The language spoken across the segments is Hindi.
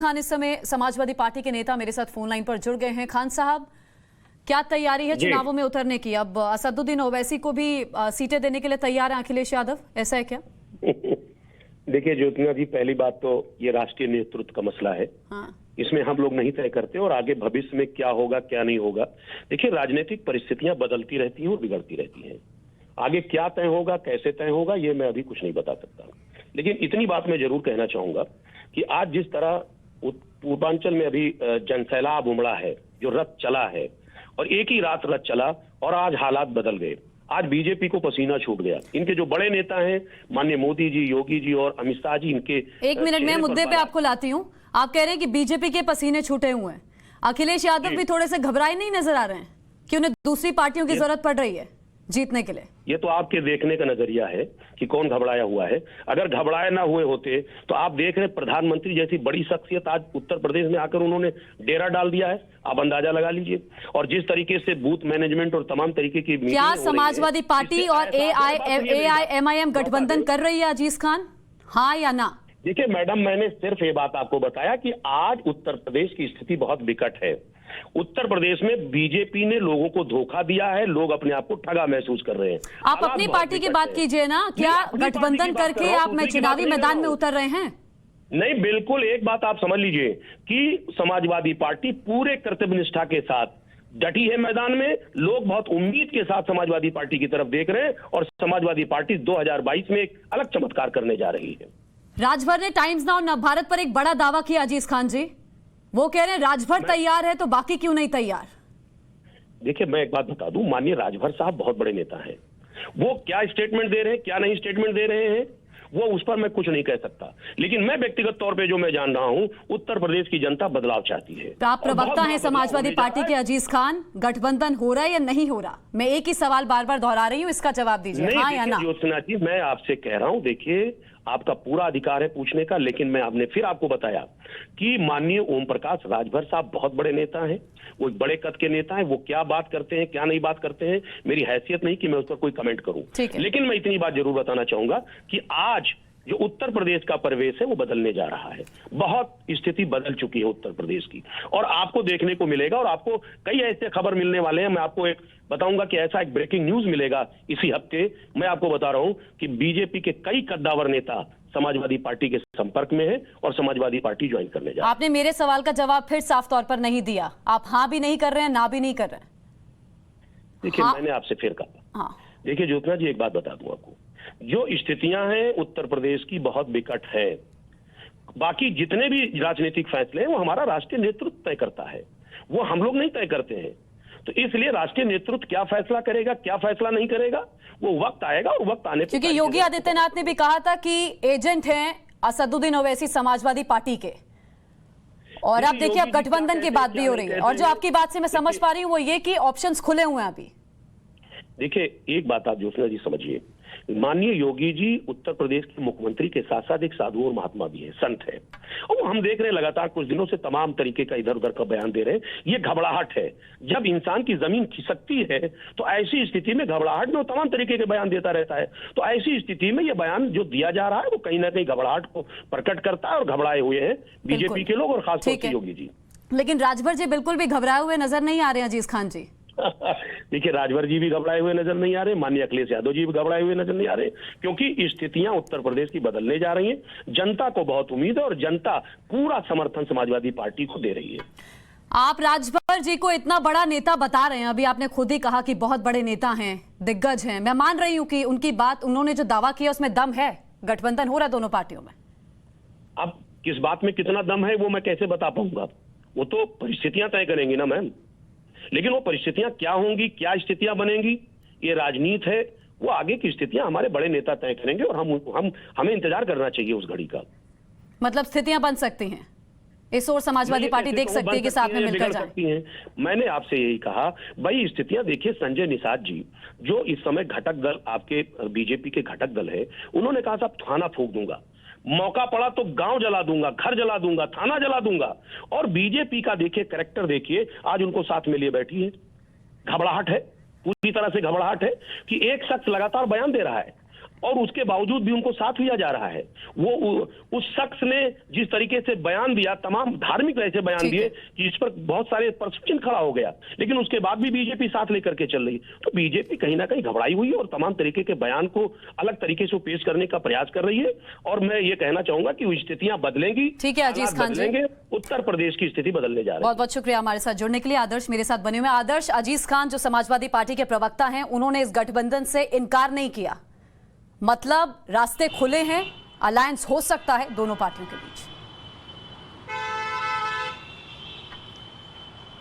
खान इस समय समाजवादी पार्टी के नेता मेरे साथ फोन लाइन पर जुड़ गए हैं। खान साहब, क्या तैयारी है चुनावों में उतरने की? अब असदुद्दीन ओवैसी को भी सीटें देने के लिए तैयार हैं अखिलेश यादव, ऐसा है क्या? देखिए ज्योत्सना जी, पहली बात तो ये राष्ट्रीय नेतृत्व का मसला है। हाँ। इसमें हम लोग नहीं तय करते और आगे भविष्य में क्या होगा क्या नहीं होगा। देखिए राजनीतिक परिस्थितियां बदलती रहती हैं और बिगड़ती रहती हैं। आगे क्या तय होगा कैसे तय होगा ये मैं अभी कुछ नहीं बता सकता, लेकिन इतनी बात मैं जरूर कहना चाहूंगा कि आज जिस तरह पूर्वांचल में अभी जनसैलाब उमड़ा है, जो रथ चला है और एक ही रात रथ चला और आज हालात बदल गए। आज बीजेपी को पसीना छूट गया। इनके जो बड़े नेता हैं माननीय मोदी जी, योगी जी और अमित शाह जी, इनके एक मिनट में मुद्दे पे आपको लाती हूँ। आप कह रहे हैं कि बीजेपी के पसीने छूटे हुए हैं, अखिलेश यादव भी थोड़े से घबराए नहीं नजर आ रहे हैं कि उन्हें दूसरी पार्टियों की जरूरत पड़ रही है जीतने के लिए? ये तो आपके देखने का नजरिया है कि कौन घबराया हुआ है। अगर घबराए ना हुए होते तो आप देख रहे प्रधानमंत्री जैसी बड़ी शख्सियत आज उत्तर प्रदेश में आकर उन्होंने डेरा डाल दिया है। आप अंदाजा लगा लीजिए। और जिस तरीके से बूथ मैनेजमेंट और तमाम तरीके की क्या समाजवादी पार्टी और AIMIM गठबंधन कर रही है अजीज खान, हाँ या ना? देखिए मैडम, मैंने सिर्फ ये बात आपको बताया कि आज उत्तर प्रदेश की स्थिति बहुत विकट है। उत्तर प्रदेश में बीजेपी ने लोगों को धोखा दिया है, लोग अपने आप को ठगा महसूस कर रहे हैं। आप अपनी पार्टी की बात कीजिए ना, क्या गठबंधन करके आप में चुनावी मैदान में उतर रहे हैं? नहीं, बिल्कुल। एक बात आप समझ लीजिए कि समाजवादी पार्टी पूरे कर्तव्य निष्ठा के साथ डटी है मैदान में। लोग बहुत उम्मीद के साथ समाजवादी पार्टी की तरफ देख रहे हैं और समाजवादी पार्टी 2022 में एक अलग चमत्कार करने जा रही है। राजभर ने टाइम्स नाउ नवभारत पर एक बड़ा दावा किया अजीज खान जी। वो कह रहे हैं राजभर तैयार है तो बाकी क्यों नहीं तैयार? देखिए मैं एक बात बता दूं, माननीय राजभर साहब बहुत बड़े नेता हैं। वो क्या स्टेटमेंट दे रहे हैं क्या नहीं स्टेटमेंट दे रहे हैं वो उस पर मैं कुछ नहीं कह सकता, लेकिन मैं व्यक्तिगत तौर पे जो मैं जान रहा हूं, उत्तर प्रदेश की जनता बदलाव चाहती है। तो आप प्रवक्ता हैं समाजवादी पार्टी के अजीज खान, गठबंधन हो रहा है या नहीं हो रहा? मैं एक ही सवाल बार बार दोहरा रही हूं, इसका जवाब दीजिए, हाँ या ना? ज्योत्सना जी, मैं आपसे कह रहा हूं, देखिए आपका पूरा अधिकार है पूछने का, लेकिन मैं आपने फिर आपको बताया कि माननीय ओम प्रकाश राजभर साहब बहुत बड़े नेता हैं। वो एक बड़े कद के नेता हैं। वो क्या बात करते हैं क्या नहीं बात करते हैं मेरी हैसियत नहीं कि मैं उस पर कोई कमेंट करूं, लेकिन मैं इतनी बात जरूर बताना चाहूंगा कि आज जो उत्तर प्रदेश का परिवेश है वो बदलने जा रहा है। बहुत स्थिति बदल चुकी है उत्तर प्रदेश की और आपको देखने को मिलेगा और आपको कई ऐसे खबर मिलने वाले हैं। मैं आपको एक बताऊंगा कि ऐसा एक ब्रेकिंग न्यूज मिलेगा इसी हफ्ते। मैं आपको बता रहा हूं कि बीजेपी के कई कद्दावर नेता समाजवादी पार्टी के संपर्क में है और समाजवादी पार्टी ज्वाइन करने जा रहे हैं। आपने मेरे सवाल का जवाब फिर साफ तौर पर नहीं दिया। आप हाँ भी नहीं कर रहे हैं ना भी नहीं कर रहे हैं। देखिए मैंने आपसे फिर कहा, देखिए ज्योत्सना जी एक बात बता दूं आपको, जो स्थितियां हैं उत्तर प्रदेश की बहुत विकट है। बाकी जितने भी राजनीतिक फैसले हैं वो हमारा राष्ट्रीय नेतृत्व तय करता है, वो हम लोग नहीं तय करते हैं। तो इसलिए राष्ट्रीय नेतृत्व क्या फैसला करेगा क्या फैसला नहीं करेगा वो वक्त आएगा और वक्त आने पर, क्योंकि योगी आदित्यनाथ ने भी कहा था कि एजेंट हैं असदुद्दीन ओवैसी समाजवादी पार्टी के, और अब देखिए अब गठबंधन की बात भी हो रही है। और जो आपकी बात से मैं समझ पा रही हूँ वो ये कि ऑप्शंस खुले हुए हैं अभी। देखिए एक बात आप ज्योत्सना जी समझिए, माननीय योगी जी उत्तर प्रदेश के मुख्यमंत्री के साथ साथ एक साधु और महात्मा भी है, संत है। और हम देख रहे हैं लगातार कुछ दिनों से तमाम तरीके का इधर उधर का बयान दे रहे हैं। ये घबराहट है। जब इंसान की जमीन खिसकती है तो ऐसी स्थिति में घबराहट में वो तमाम तरीके के बयान देता रहता है। तो ऐसी स्थिति में ये बयान जो दिया जा रहा है वो कहीं ना कहीं घबराहट को प्रकट करता है और घबराए हुए हैं बीजेपी के लोग और खासतौर से योगी जी। लेकिन राजभर जी बिल्कुल भी घबराए हुए नजर नहीं आ रहे हैं अजीज खान जी। देखिए राजभर जी भी घबराए हुए नजर नहीं आ रहे, माननीय अखिलेश यादव जी भी घबराए हुए नजर नहीं आ रहे, क्योंकि स्थितियां उत्तर प्रदेश की बदलने जा रही हैं। जनता को बहुत उम्मीद है और जनता पूरा समर्थन समाजवादी पार्टी को दे रही है। आप राजभर जी को इतना बड़ा नेता बता रहे हैं, अभी आपने खुद ही कहा कि बहुत बड़े नेता हैं, दिग्गज हैं। मैं मान रही हूं कि उनकी बात, उन्होंने जो दावा किया उसमें दम है। गठबंधन हो रहा है दोनों पार्टियों में। अब किस बात में कितना दम है वो मैं कैसे बता पाऊंगा? वो तो परिस्थितियां तय करेंगी ना मैम। लेकिन वो परिस्थितियां क्या होंगी, क्या स्थितियां बनेंगी, ये राजनीति है। वो आगे की स्थितियां हमारे बड़े नेता तय करेंगे और हमें इंतजार करना चाहिए उस घड़ी का। मतलब स्थितियां बन सकती हैं, इस ओर समाजवादी पार्टी देख सकती है कि साथ में मिलकर जाए। मैंने आपसे यही कहा भाई, स्थितियां देखिए। संजय निषाद जी जो इस समय घटक दल आपके बीजेपी के घटक दल है, उन्होंने कहा साहब थाना फूंक दूंगा, मौका पड़ा तो गांव जला दूंगा, घर जला दूंगा, थाना जला दूंगा। और बीजेपी का देखिए कैरेक्टर देखिए, आज उनको साथ में लिए बैठी है। घबराहट है, पूरी तरह से घबराहट है कि एक शख्स लगातार बयान दे रहा है। और उसके बावजूद भी उनको साथ लिया जा रहा है। उस शख्स ने जिस तरीके से बयान दिया, तमाम धार्मिक ऐसे बयान दिए कि इस पर बहुत सारे प्रश्न खड़ा हो गया, लेकिन उसके बाद भी बीजेपी साथ लेकर के चल रही। तो बीजेपी कहीं ना कहीं घबराई हुई है और तमाम तरीके के बयान को अलग तरीके से पेश करने का प्रयास कर रही है। और मैं ये कहना चाहूंगा कि स्थितियां बदलेंगी, ठीक है अजीज खान जी, उत्तर प्रदेश की स्थिति बदलने जा रही है। बहुत बहुत शुक्रिया हमारे साथ जुड़ने के लिए। आदर्श मेरे साथ बने हुए। आदर्श, अजीज खान जो समाजवादी पार्टी के प्रवक्ता हैं, उन्होंने इस गठबंधन से इनकार नहीं किया, मतलब रास्ते खुले हैं, अलायंस हो सकता है दोनों पार्टियों के बीच।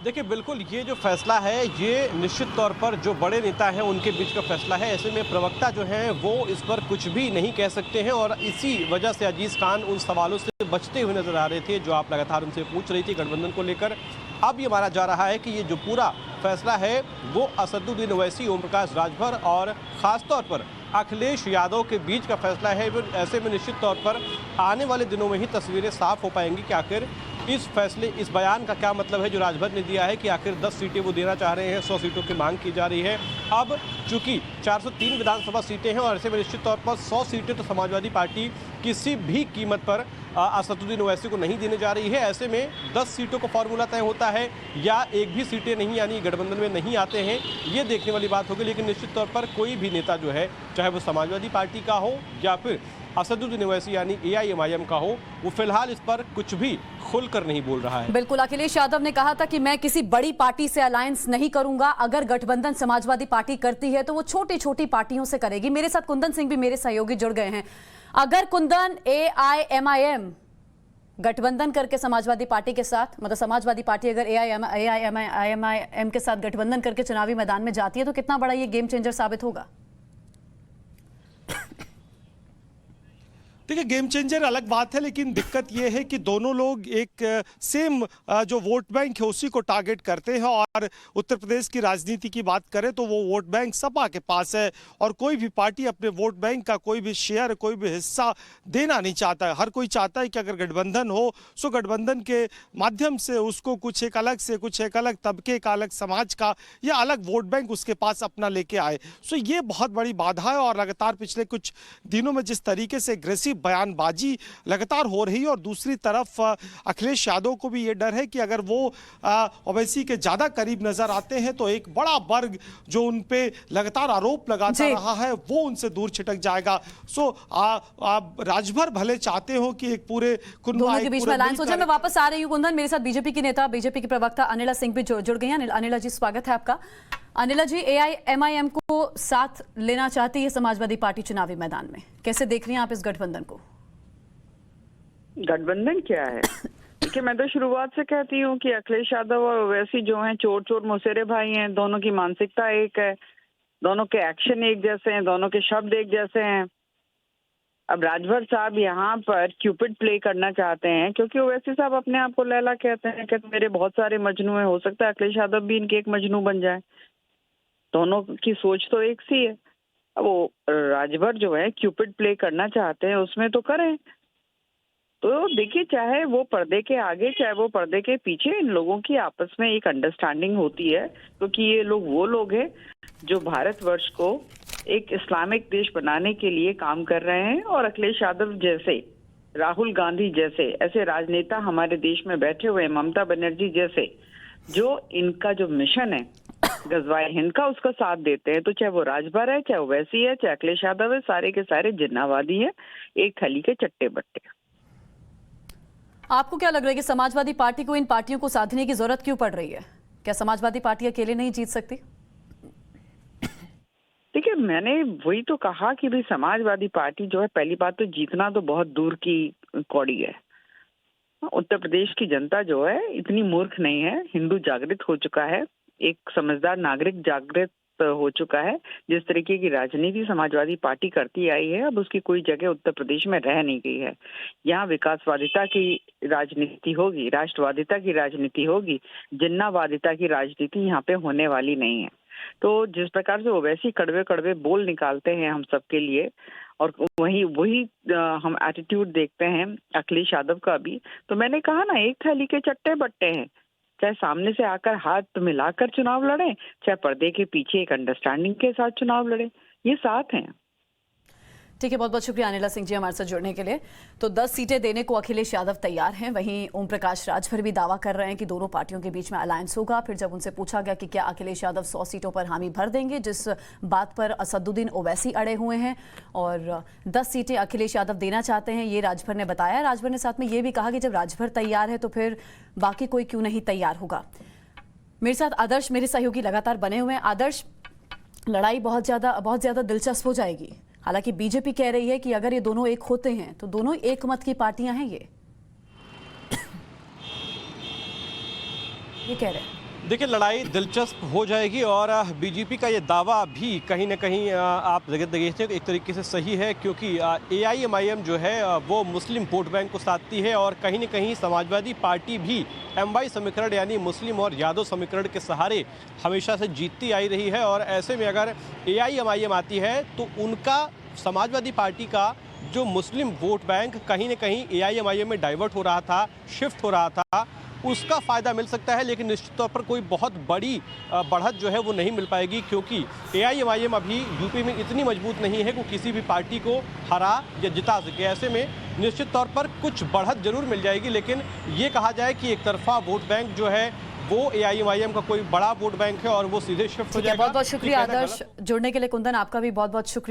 देखिए बिल्कुल, ये जो फैसला है ये निश्चित तौर पर जो बड़े नेता हैं उनके बीच का फैसला है। ऐसे में प्रवक्ता जो हैं वो इस पर कुछ भी नहीं कह सकते हैं और इसी वजह से अजीज खान उन सवालों से बचते हुए नजर आ रहे थे जो आप लगातार उनसे पूछ रही थी गठबंधन को लेकर। अब ये माना जा रहा है कि ये जो पूरा फैसला है वो असदुद्दीन ओवैसी, ओम प्रकाश राजभर और ख़ासतौर पर अखिलेश यादव के बीच का फैसला है। ऐसे में निश्चित तौर पर आने वाले दिनों में ही तस्वीरें साफ हो पाएंगी कि आखिर इस फैसले, इस बयान का क्या मतलब है जो राजभर ने दिया है कि आखिर 10 सीटें वो देना चाह रहे हैं, 100 सीटों की मांग की जा रही है। अब चूंकि 403 विधानसभा सीटें हैं और ऐसे में निश्चित तौर पर 100 सीटें तो समाजवादी पार्टी किसी भी कीमत पर असदुद्दीन ओवैसी को नहीं देने जा रही है। ऐसे में 10 सीटों का फॉर्मूला तय होता है या एक भी सीटें नहीं, यानी गठबंधन में नहीं आते हैं, ये देखने वाली बात होगी। लेकिन निश्चित तौर पर कोई भी नेता जो है, चाहे वो समाजवादी पार्टी का हो या फिर असदुद्दीन ओवैसी यानी AIMIM का हो, वो फिलहाल इस पर कुछ भी खुलकर नहीं बोल रहा है। बिल्कुल, अखिलेश यादव ने कहा था कि मैं किसी बड़ी पार्टी से अलायंस नहीं करूंगा, अगर गठबंधन समाजवादी पार्टी करती है तो वो छोटी छोटी पार्टियों से करेगी। मेरे साथ कुंदन सिंह भी मेरे सहयोगी जुड़ गए हैं। अगर कुंदन AIMIM गठबंधन करके समाजवादी पार्टी के साथ, मतलब समाजवादी पार्टी अगर AIMIM के साथ गठबंधन करके चुनावी मैदान में जाती है तो कितना बड़ा ये गेम चेंजर साबित होगा? देखिए, गेम चेंजर अलग बात है, लेकिन दिक्कत यह है कि दोनों लोग एक सेम जो वोट बैंक है उसी को टारगेट करते हैं। और उत्तर प्रदेश की राजनीति की बात करें तो वो वोट बैंक सपा के पास है और कोई भी पार्टी अपने वोट बैंक का कोई भी शेयर, कोई भी हिस्सा देना नहीं चाहता है। हर कोई चाहता है कि अगर गठबंधन हो सो गठबंधन के माध्यम से उसको कुछ एक अलग तबके का, अलग समाज का या अलग वोट बैंक उसके पास अपना लेके आए। सो ये बहुत बड़ी बाधा है और लगातार पिछले कुछ दिनों में जिस तरीके से एग्रेसिव बयानबाजी लगातार हो रही है और दूसरी तरफ अखिलेश यादव को भी ये डर है कि अगर वो ओवैसी के ज्यादा करीब नजर आते हैं तो एक बड़ा वर्ग जो उन पे लगातार आरोप लगाता रहा है वो उनसे दूर छिटक जाएगा। सो राजभर भले चाहते हो कि एक पूरे दोनों के बीच में अलायंस हो जाए। मैं वापस आ रही हूँ कुंदन, मेरे साथ बीजेपी की नेता, बीजेपी के प्रवक्ता अनिला सिंह भी जुड़ गई हैं। अनिला जी, स्वागत है आपका। अनिला जी, AIMIM को साथ लेना चाहती है समाजवादी पार्टी चुनावी मैदान में, कैसे देख रही हैं आप इस गठबंधन को? गठबंधन क्या है? देखिए, मैं तो शुरुआत से कहती हूँ कि अखिलेश यादव और ओवैसी जो हैं चोर चोर मौसेरे भाई हैं। दोनों की मानसिकता एक है, दोनों के एक्शन एक जैसे हैं, दोनों के शब्द एक जैसे हैं। अब राजभर साहब यहाँ पर क्यूपिड प्ले करना चाहते हैं क्योंकि ओवैसी साहब अपने आप को लैला कहते हैं, कहते मेरे बहुत सारे मजनू हैं, हो सकता है अखिलेश यादव भी इनके एक मजनू बन जाए। दोनों की सोच तो एक सी है। अब वो राजभर जो है क्यूपिड प्ले करना चाहते हैं, उसमें तो करें। तो देखिए, चाहे वो पर्दे के आगे चाहे वो पर्दे के पीछे, इन लोगों की आपस में एक अंडरस्टैंडिंग होती है क्योंकि ये लोग वो लोग हैं जो भारतवर्ष को एक इस्लामिक देश बनाने के लिए काम कर रहे हैं। और अखिलेश यादव जैसे, राहुल गांधी जैसे ऐसे राजनेता हमारे देश में बैठे हुए, ममता बनर्जी जैसे, जो इनका जो मिशन है गजवाए हिंद का, उसका साथ देते हैं। तो चाहे वो राजभर है, चाहे ओवैसी है, चाहे अखिलेश यादव है, सारे के सारे जिन्नावादी है, एक थैली के चट्टे बट्टे। आपको क्या लग रहा है कि समाजवादी पार्टी को इन पार्टियों को साधने की जरूरत क्यों पड़ रही है? क्या समाजवादी पार्टी अकेले नहीं जीत सकती? देखिए, मैंने वही तो कहा कि भाई समाजवादी पार्टी जो है, पहली बात तो जीतना तो बहुत दूर की कौड़ी है। उत्तर प्रदेश की जनता जो है इतनी मूर्ख नहीं है, हिंदू जागृत हो चुका है, एक समझदार नागरिक जागृत हो चुका है। जिस तरीके की राजनीति समाजवादी पार्टी करती आई है, अब उसकी कोई जगह उत्तर प्रदेश में रह नहीं गई है। यहाँ विकासवादिता की राजनीति होगी, राष्ट्रवादिता की राजनीति होगी, जिन्नावादिता की राजनीति यहाँ पे होने वाली नहीं है। तो जिस प्रकार से ओवैसी कड़वे कड़वे बोल निकालते हैं हम सबके लिए, और वही हम एटीट्यूड देखते हैं अखिलेश यादव का भी, तो मैंने कहा ना, एक थैली के चट्टे बट्टे हैं। चाहे सामने से आकर हाथ मिलाकर चुनाव लड़े, चाहे पर्दे के पीछे एक अंडरस्टैंडिंग के साथ चुनाव लड़े, ये साथ हैं। ठीक है, बहुत बहुत शुक्रिया अनिला सिंह जी हमारे साथ जुड़ने के लिए। तो 10 सीटें देने को अखिलेश यादव तैयार हैं। वहीं ओम प्रकाश राजभर भी दावा कर रहे हैं कि दोनों पार्टियों के बीच में अलायंस होगा। फिर जब उनसे पूछा गया कि क्या अखिलेश यादव 100 सीटों पर हामी भर देंगे, जिस बात पर असदुद्दीन ओवैसी अड़े हुए हैं और 10 सीटें अखिलेश यादव देना चाहते हैं, ये राजभर ने बताया। राजभर ने साथ में ये भी कहा कि जब राजभर तैयार है तो फिर बाकी कोई क्यों नहीं तैयार होगा। मेरे साथ आदर्श, मेरे सहयोगी लगातार बने हुए हैं। आदर्श, लड़ाई बहुत ज्यादा दिलचस्प हो जाएगी। हालांकि बीजेपी कह रही है कि अगर ये दोनों एक होते हैं तो दोनों एक मत की पार्टियां हैं। ये कह रहे हैं। देखिए, लड़ाई दिलचस्प हो जाएगी और बीजेपी का ये दावा भी कहीं ना कहीं आप देखते हैं एक तरीके से सही है, क्योंकि AIMIM जो है वो मुस्लिम वोट बैंक को साधती है और कहीं न कहीं समाजवादी पार्टी भी MY समीकरण यानी मुस्लिम और यादव समीकरण के सहारे हमेशा से जीतती आई रही है। और ऐसे में अगर AIMIM आती है तो उनका समाजवादी पार्टी का जो मुस्लिम वोट बैंक कहीं न कहीं AIMIM में डाइवर्ट हो रहा था, शिफ्ट हो रहा था, उसका फ़ायदा मिल सकता है। लेकिन निश्चित तौर पर कोई बहुत बड़ी बढ़त जो है वो नहीं मिल पाएगी, क्योंकि AIMIM अभी यूपी में इतनी मजबूत नहीं है कि किसी भी पार्टी को हरा या जिता सके। ऐसे में निश्चित तौर पर कुछ बढ़त जरूर मिल जाएगी, लेकिन ये कहा जाए कि एक तरफा वोट बैंक जो है वो AIMIM का कोई बड़ा वोट बैंक है और वो सीधे शिफ्ट हो जाएगा। बहुत बहुत शुक्रिया आदर्श, जुड़ने के लिए। कुंदन, आपका भी बहुत बहुत शुक्रिया।